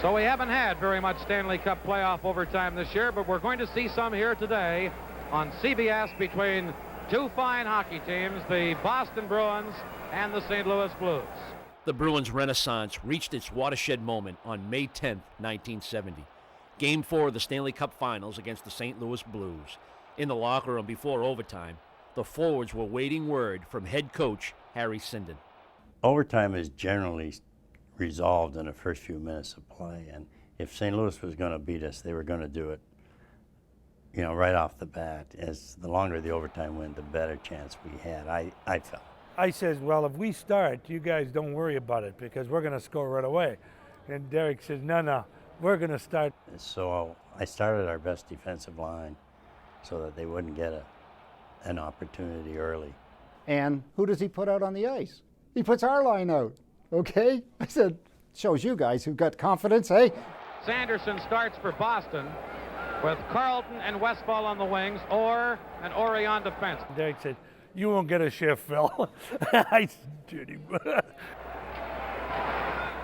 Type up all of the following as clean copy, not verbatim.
So we haven't had very much Stanley Cup playoff overtime this year, but we're going to see some here today on CBS between two fine hockey teams, the Boston Bruins and the St. Louis Blues. The Bruins' renaissance reached its watershed moment on May 10, 1970. Game 4 of the Stanley Cup Finals against the St. Louis Blues. In the locker room before overtime, the forwards were waiting word from head coach Harry Sinden. Overtime is generally resolved in the first few minutes of play, and if St. Louis was going to beat us, they were going to do it, right off the bat. As the longer the overtime went, the better chance we had, I felt. I says, well, if we start, you guys don't worry about it because we're going to score right away. And Derek says, no, we're going to start. So I started our best defensive line so that they wouldn't get an opportunity early. And who does he put out on the ice? He puts our line out. Okay? I said, shows you guys who've got confidence, eh? Sanderson starts for Boston with Carlton and Westfall on the wings, Orr and Ori on defense. Derek said, you won't get a shift, Phil. I did him.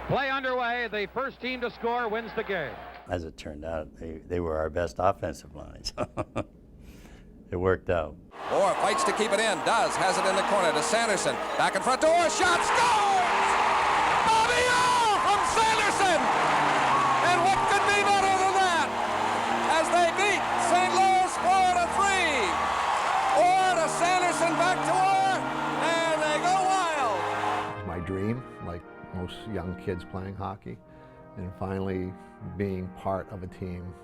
Play underway. The first team to score wins the game. As it turned out, they were our best offensive lines. It worked out. Orr fights to keep it in, has it in the corner to Sanderson. Back in front to Orr, shot, scores! Bobby Orr from Sanderson! And what could be better than that? As they beat St. Louis 4-3. Orr to Sanderson, back to Orr, and they go wild. My dream, like most young kids playing hockey, and finally being part of a team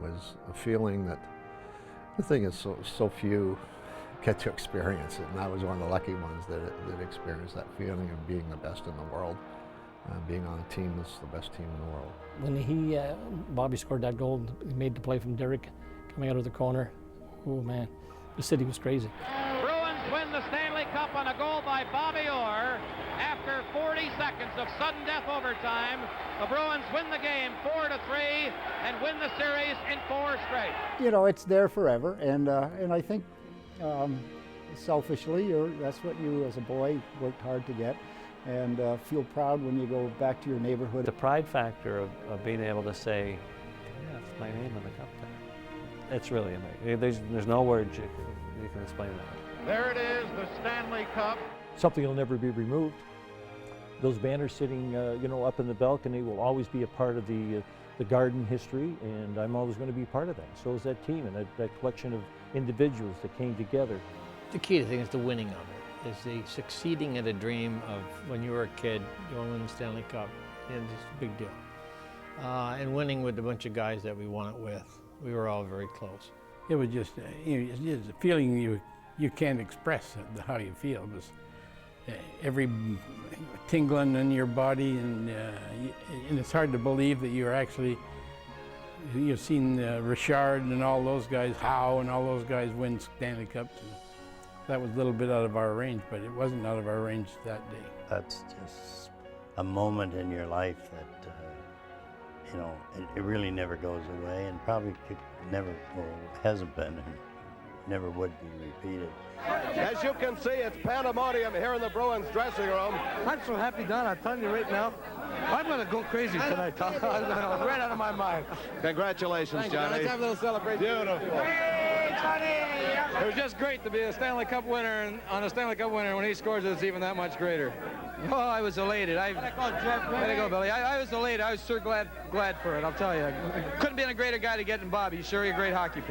was a feeling that the thing is so few get to experience it, and I was one of the lucky ones that experienced that feeling of being the best in the world, being on a team that's the best team in the world. When Bobby scored that goal, he made the play from Derek coming out of the corner. Oh man, the city was crazy. Bruins win the Stanley Cup on a goal by Bobby Orr. After 40 seconds of sudden death overtime, the Bruins win the game 4-3 and win the series in 4 straight. It's there forever, and I think selfishly, that's what you as a boy worked hard to get, and feel proud when you go back to your neighborhood. The pride factor of being able to say, yeah, that's my name on the cup there. It's really amazing. There's no words you can explain that. There it is, the Stanley Cup. Something will never be removed. Those banners sitting, up in the balcony will always be a part of the Garden history, and I'm always going to be part of that. So is that team and that collection of individuals that came together. The key thing is the winning of it, is the succeeding at a dream of when you were a kid, going to win the Stanley Cup, and it's a big deal. And winning with a bunch of guys that we won it with. We were all very close. It was just, it's just a feeling you can't express how you feel. It was every tingling in your body, and it's hard to believe that you've seen Richard and all those guys, Howe and all those guys win Stanley Cups. And that was a little bit out of our range, but it wasn't out of our range that day. That's just a moment in your life that, it really never goes away, and probably hasn't been and never would be repeated. As you can see, it's pandemonium here in the Bruins dressing room. I'm so happy, Don. I'm telling you right now, I'm going to go crazy tonight, Tom. I'm right out of my mind. Congratulations, Johnny. Let's have a little celebration. Beautiful. Hey, Johnny! It was just great to be a Stanley Cup winner, and on a Stanley Cup winner, when he scores, it's even that much greater. Oh, I was elated. Way to go, Billy. I was elated. I was sure glad for it, I'll tell you. Couldn't be a greater guy to get than Bobby. He's sure a great hockey player.